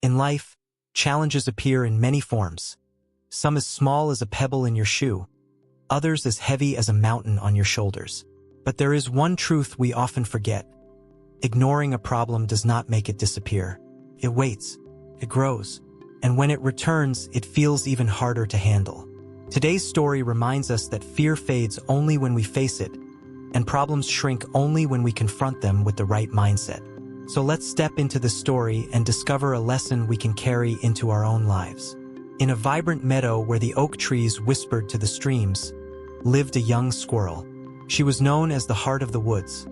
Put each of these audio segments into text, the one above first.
In life, challenges appear in many forms. Some as small as a pebble in your shoe, others as heavy as a mountain on your shoulders. But there is one truth we often forget. Ignoring a problem does not make it disappear. It waits, it grows, and when it returns, it feels even harder to handle. Today's story reminds us that fear fades only when we face it, and problems shrink only when we confront them with the right mindset. So let's step into the story and discover a lesson we can carry into our own lives. In a vibrant meadow where the oak trees whispered to the streams, lived a young squirrel. She was known as the heart of the woods,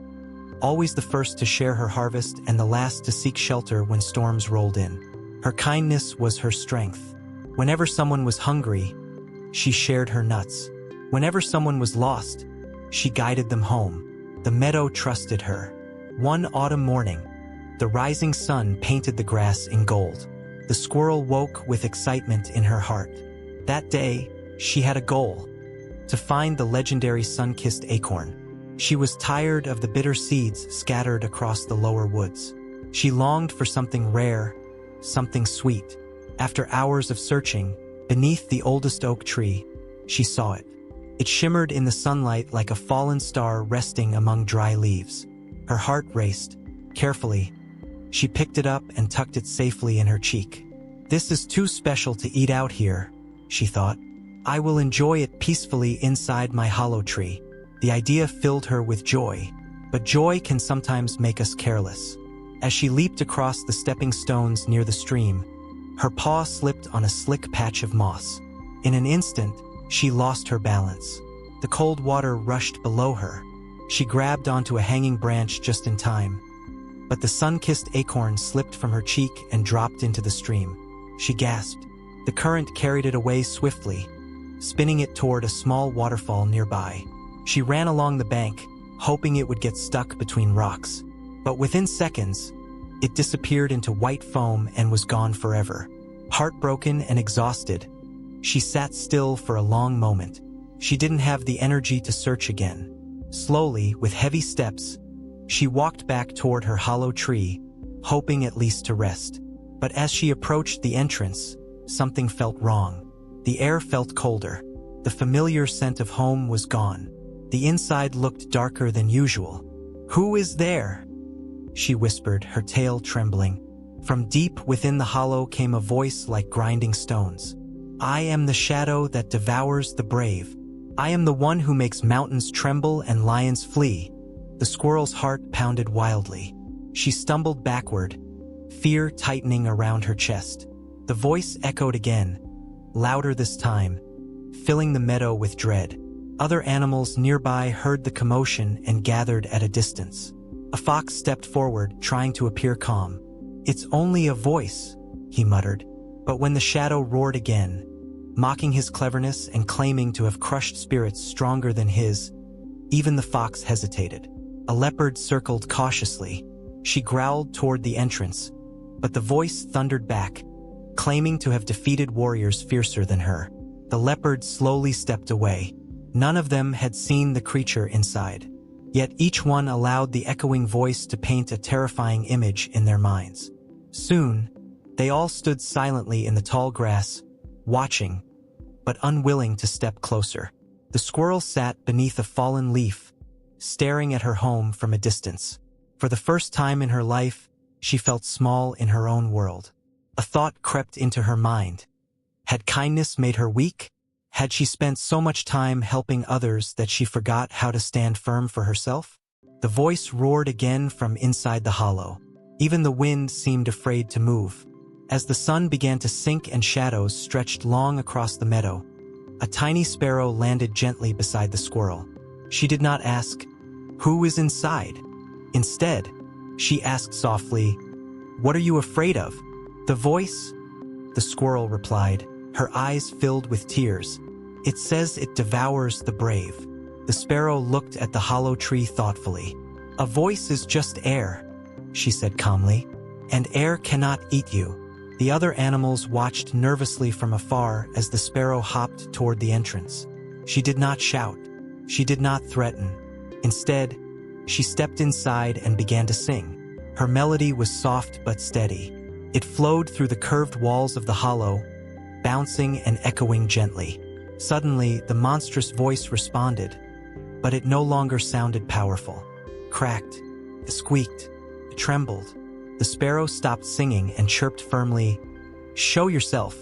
always the first to share her harvest and the last to seek shelter when storms rolled in. Her kindness was her strength. Whenever someone was hungry, she shared her nuts. Whenever someone was lost, she guided them home. The meadow trusted her. One autumn morning, the rising sun painted the grass in gold. The squirrel woke with excitement in her heart. That day, she had a goal: to find the legendary sun-kissed acorn. She was tired of the bitter seeds scattered across the lower woods. She longed for something rare, something sweet. After hours of searching, beneath the oldest oak tree, she saw it. It shimmered in the sunlight like a fallen star resting among dry leaves. Her heart raced. Carefully, she picked it up and tucked it safely in her cheek. "This is too special to eat out here," she thought. "I will enjoy it peacefully inside my hollow tree." The idea filled her with joy, but joy can sometimes make us careless. As she leaped across the stepping stones near the stream, her paw slipped on a slick patch of moss. In an instant, she lost her balance. The cold water rushed below her. She grabbed onto a hanging branch just in time, but the sun-kissed acorn slipped from her cheek and dropped into the stream. She gasped. The current carried it away swiftly, spinning it toward a small waterfall nearby. She ran along the bank, hoping it would get stuck between rocks. But within seconds, it disappeared into white foam and was gone forever. Heartbroken and exhausted, she sat still for a long moment. She didn't have the energy to search again. Slowly, with heavy steps, she walked back toward her hollow tree, hoping at least to rest. But as she approached the entrance, something felt wrong. The air felt colder. The familiar scent of home was gone. The inside looked darker than usual. "Who is there?" she whispered, her tail trembling. From deep within the hollow came a voice like grinding stones. "I am the shadow that devours the brave. I am the one who makes mountains tremble and lions flee." The squirrel's heart pounded wildly. She stumbled backward, fear tightening around her chest. The voice echoed again, louder this time, filling the meadow with dread. Other animals nearby heard the commotion and gathered at a distance. A fox stepped forward, trying to appear calm. "It's only a voice," he muttered. But when the shadow roared again, mocking his cleverness and claiming to have crushed spirits stronger than his, even the fox hesitated. A leopard circled cautiously. She growled toward the entrance, but the voice thundered back, claiming to have defeated warriors fiercer than her. The leopard slowly stepped away. None of them had seen the creature inside, yet each one allowed the echoing voice to paint a terrifying image in their minds. Soon, they all stood silently in the tall grass, watching, but unwilling to step closer. The squirrel sat beneath a fallen leaf, staring at her home from a distance. For the first time in her life, she felt small in her own world. A thought crept into her mind. Had kindness made her weak? Had she spent so much time helping others that she forgot how to stand firm for herself? The voice roared again from inside the hollow. Even the wind seemed afraid to move. As the sun began to sink and shadows stretched long across the meadow, a tiny sparrow landed gently beside the squirrel. She did not ask, "Who is inside?" Instead, she asked softly, "What are you afraid of?" "The voice," the squirrel replied, her eyes filled with tears. "It says it devours the brave." The sparrow looked at the hollow tree thoughtfully. "A voice is just air," she said calmly, "and air cannot eat you." The other animals watched nervously from afar as the sparrow hopped toward the entrance. She did not shout. She did not threaten. Instead, she stepped inside and began to sing. Her melody was soft but steady. It flowed through the curved walls of the hollow, bouncing and echoing gently. Suddenly, the monstrous voice responded, but it no longer sounded powerful. Cracked, it squeaked, it trembled. The sparrow stopped singing and chirped firmly, "Show yourself."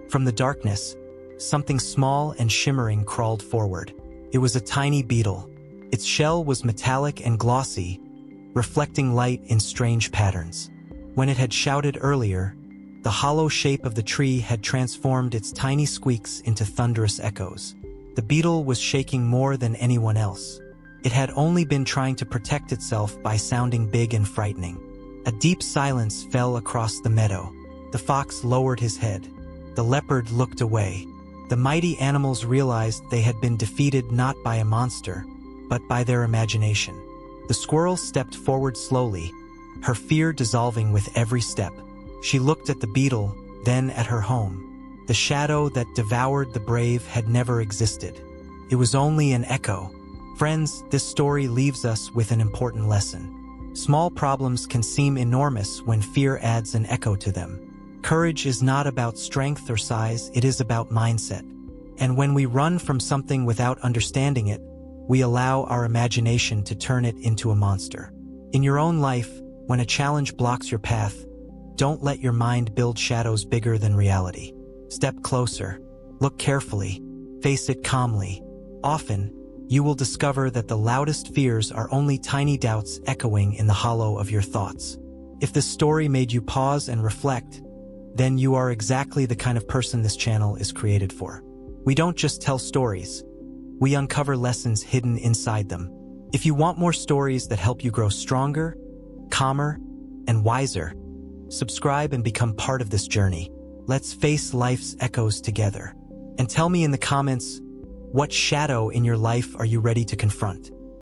From the darkness, something small and shimmering crawled forward. It was a tiny beetle. Its shell was metallic and glossy, reflecting light in strange patterns. When it had shouted earlier, the hollow shape of the tree had transformed its tiny squeaks into thunderous echoes. The beetle was shaking more than anyone else. It had only been trying to protect itself by sounding big and frightening. A deep silence fell across the meadow. The fox lowered his head. The leopard looked away. The mighty animals realized they had been defeated not by a monster, but by their imagination. The squirrel stepped forward slowly, her fear dissolving with every step. She looked at the beetle, then at her home. The shadow that devoured the brave had never existed. It was only an echo. Friends, this story leaves us with an important lesson. Small problems can seem enormous when fear adds an echo to them. Courage is not about strength or size, it is about mindset. And when we run from something without understanding it, we allow our imagination to turn it into a monster. In your own life, when a challenge blocks your path, don't let your mind build shadows bigger than reality. Step closer, look carefully, face it calmly. Often, you will discover that the loudest fears are only tiny doubts echoing in the hollow of your thoughts. If this story made you pause and reflect, then you are exactly the kind of person this channel is created for. We don't just tell stories, we uncover lessons hidden inside them. If you want more stories that help you grow stronger, calmer, and wiser, subscribe and become part of this journey. Let's face life's echoes together. And tell me in the comments, what shadow in your life are you ready to confront?